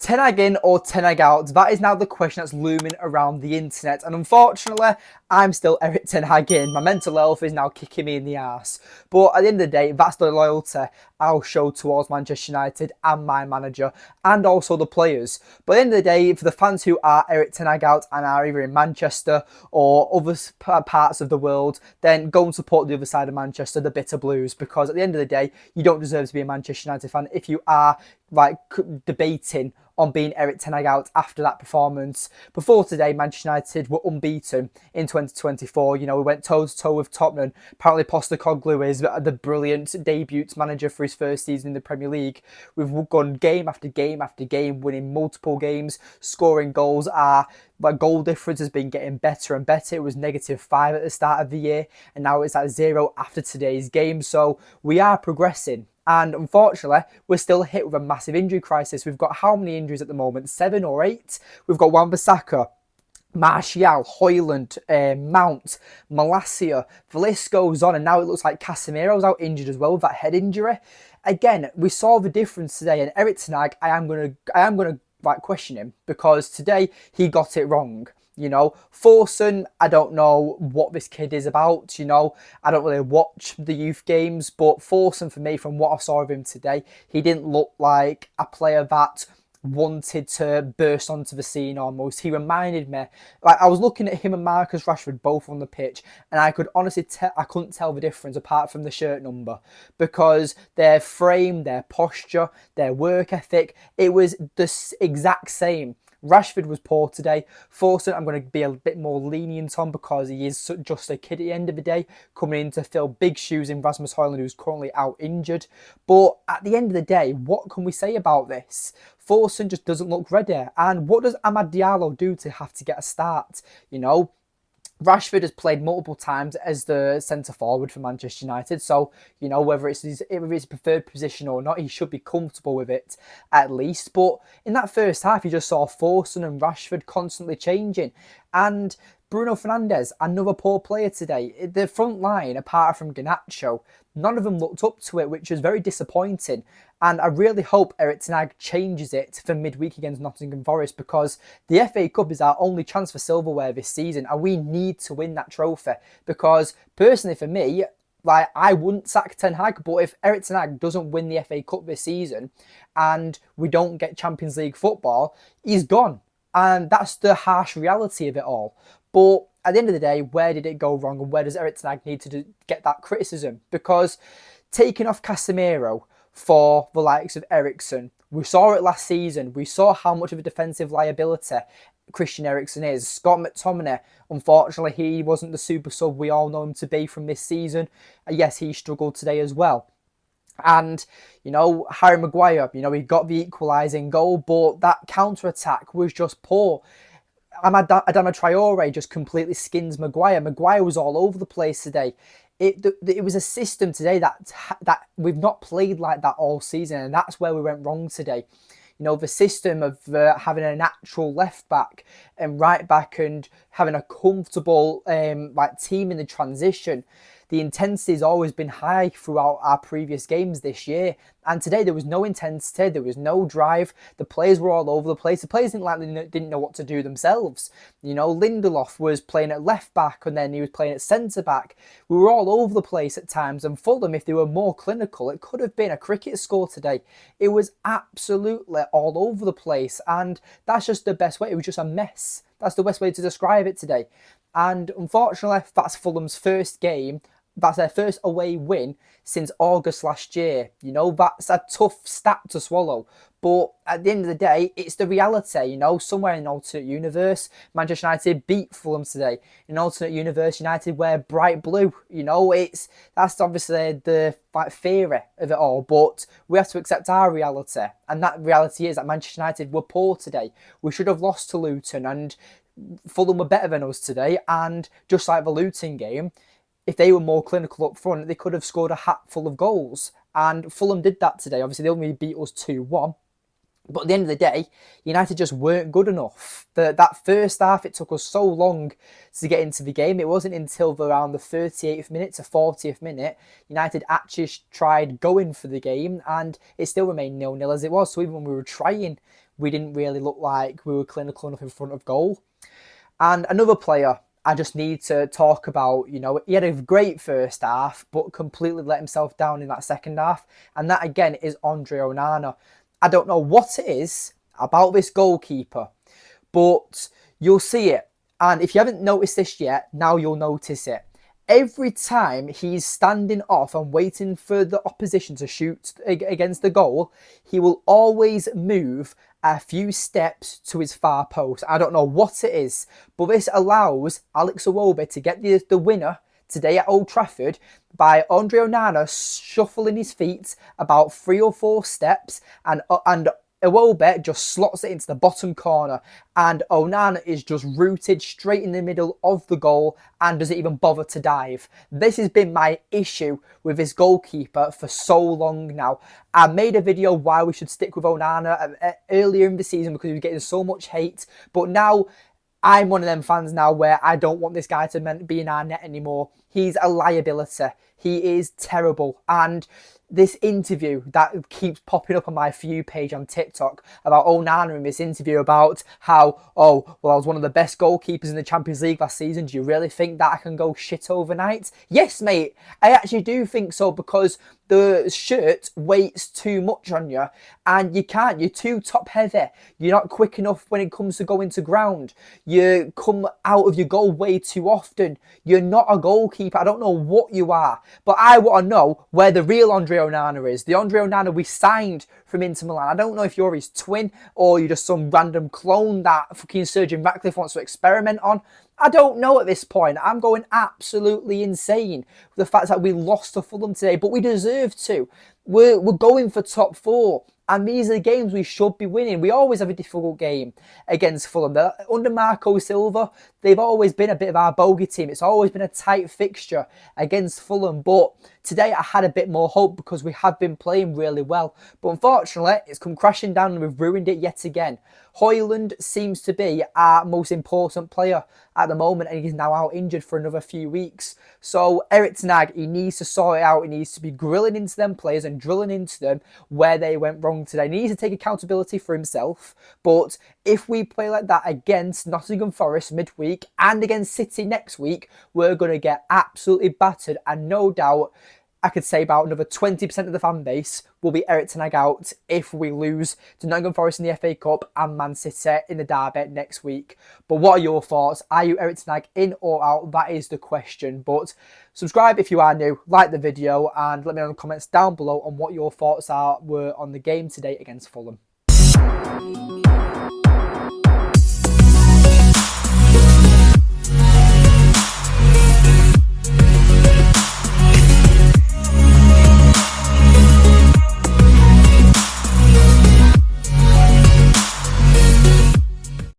Ten Hag in or Ten Hag out? That is now the question that's looming around the internet. And unfortunately, I'm still Eric Ten Hag in. My mental health is now kicking me in the arse. But at the end of the day, that's the loyalty I'll show towards Manchester United and my manager and also the players. But at the end of the day, for the fans who are Eric Ten Hag out and are either in Manchester or other parts of the world, then go and support the other side of Manchester, the Bitter Blues. Because at the end of the day, you don't deserve to be a Manchester United fan if you are debating on being Eric Ten Hag out after that performance. Before today, Manchester United were unbeaten in 2024. You know, we went toe-to-toe with Tottenham. Apparently, Postecoglou is the brilliant debut manager for his first season in the Premier League. We've gone game after game after game, winning multiple games, scoring goals. Our goal difference has been getting better and better. It was -5 at the start of the year, and now it's at 0 after today's game. So we are progressing. And unfortunately, we're still hit with a massive injury crisis. We've got how many injuries at the moment? 7 or 8? We've got Wan-Bissaka, Martial, Højlund, Mount, Malacia. The list goes on, and now it looks like Casemiro's out injured as well with that head injury. Again, we saw the difference today, and Eric Ten Hag, I am gonna question him because today he got it wrong. You know, Forson, I don't know what this kid is about. You know, I don't really watch the youth games, but Forson, for me, from what I saw of him today, he didn't look like a player that wanted to burst onto the scene almost. He reminded me, like, I was looking at him and Marcus Rashford both on the pitch, and I could honestly I couldn't tell the difference apart from the shirt number, because their frame, their posture, their work ethic, it was the exact same. Rashford was poor today. Forson, I'm going to be a bit more lenient on because he is just a kid at the end of the day, coming in to fill big shoes in Rasmus Højlund, who's currently out injured. But at the end of the day, what can we say about this? Forson just doesn't look ready. And what does Amad Diallo do to have to get a start? You know, Rashford has played multiple times as the centre forward for Manchester United, so you know whether it's his preferred position or not, he should be comfortable with it at least. But in that first half, you just saw Forson and Rashford constantly changing, and Bruno Fernandes, another poor player today. The front line, apart from Garnacho, none of them looked up to it, which was very disappointing. And I really hope Eric Ten Hag changes it for midweek against Nottingham Forest, because the FA Cup is our only chance for silverware this season, and we need to win that trophy. Because personally, for me, I wouldn't sack Ten Hag, but if Eric Ten Hag doesn't win the FA Cup this season and we don't get Champions League football, he's gone. And that's the harsh reality of it all. But at the end of the day, where did it go wrong, and where does Eric Ten Hag need to get that criticism? Because taking off Casemiro for the likes of Eriksen, we saw it last season. We saw how much of a defensive liability Christian Eriksen is. Scott McTominay, unfortunately, he wasn't the super sub we all know him to be from this season. Yes, he struggled today as well. And, you know, Harry Maguire, you know, he got the equalising goal, but that counter-attack was just poor. Adama Traore just completely skins Maguire. Maguire was all over the place today. It was a system today that we've not played like that all season, and that's where we went wrong today. You know, the system of having a natural left back and right back and having a comfortable team in the transition. The intensity has always been high throughout our previous games this year. And today there was no intensity, there was no drive. The players were all over the place. The players didn't know what to do themselves. You know, Lindelof was playing at left back and then he was playing at centre back. We were all over the place at times. And Fulham, if they were more clinical, it could have been a cricket score today. It was absolutely all over the place. And that's just the best way. It was just a mess. That's the best way to describe it today. And unfortunately, that's Fulham's first game. That's their first away win since August last year. You know, that's a tough stat to swallow. But at the end of the day, it's the reality. You know, somewhere in an alternate universe, Manchester United beat Fulham today. In an alternate universe, United wear bright blue. You know, that's obviously the theory of it all. But we have to accept our reality. And that reality is that Manchester United were poor today. We should have lost to Luton, and Fulham were better than us today. And just like the Luton game, if they were more clinical up front, they could have scored a hatful of goals. And Fulham did that today. Obviously, they only beat us 2-1. But at the end of the day, United just weren't good enough. That first half, it took us so long to get into the game. It wasn't until around the 38th minute to 40th minute, United actually tried going for the game, and it still remained 0-0 as it was. So even when we were trying, we didn't really look like we were clinical enough in front of goal. And another player I just need to talk about, you know, he had a great first half, but completely let himself down in that second half. And that again is Andre Onana. I don't know what it is about this goalkeeper, but you'll see it. And if you haven't noticed this yet, now you'll notice it. Every time he's standing off and waiting for the opposition to shoot against the goal, he will always move a few steps to his far post. I don't know what it is, but this allows Alex Iwobi to get the winner today at Old Trafford by Andre Onana shuffling his feet about 3 or 4 steps, and Iwobi just slots it into the bottom corner, and Onana is just rooted straight in the middle of the goal and doesn't even bother to dive. This has been my issue with this goalkeeper for so long now. I made a video why we should stick with Onana earlier in the season because he was getting so much hate, but now I'm one of them fans now where I don't want this guy to be in our net anymore. He's a liability. He is terrible. And this interview that keeps popping up on my For You page on TikTok about Onana in this interview about how, oh, well, I was one of the best goalkeepers in the Champions League last season. Do you really think that I can go shit overnight? Yes, mate. I actually do think so, because the shirt weighs too much on you and you can't. You're too top heavy. You're not quick enough when it comes to going to ground. You come out of your goal way too often. You're not a goalkeeper. I don't know what you are, but I want to know where the real Andre Onana is. The Andre Onana we signed from Inter Milan. I don't know if you're his twin or you're just some random clone that fucking Sergeant Ratcliffe wants to experiment on. I don't know at this point. I'm going absolutely insane with the fact that we lost to Fulham today, but we deserve to. We're going for top 4. And these are the games we should be winning. We always have a difficult game against Fulham. Under Marco Silva, they've always been a bit of our bogey team. It's always been a tight fixture against Fulham. But today I had a bit more hope because we have been playing really well. But unfortunately, it's come crashing down and we've ruined it yet again. Højlund seems to be our most important player at the moment, and he's now out injured for another few weeks. So Erik ten Hag, he needs to sort it out. He needs to be grilling into them players and drilling into them where they went wrong today. He needs to take accountability for himself. But if we play like that against Nottingham Forest midweek and against City next week, we're going to get absolutely battered, and no doubt I could say about another 20% of the fan base will be Erik ten Hag out if we lose to Nottingham Forest in the FA Cup and Man City in the derby next week. But what are your thoughts? Are you Erik ten Hag in or out? That is the question. But subscribe if you are new, like the video, and let me know in the comments down below on what your thoughts were on the game today against Fulham.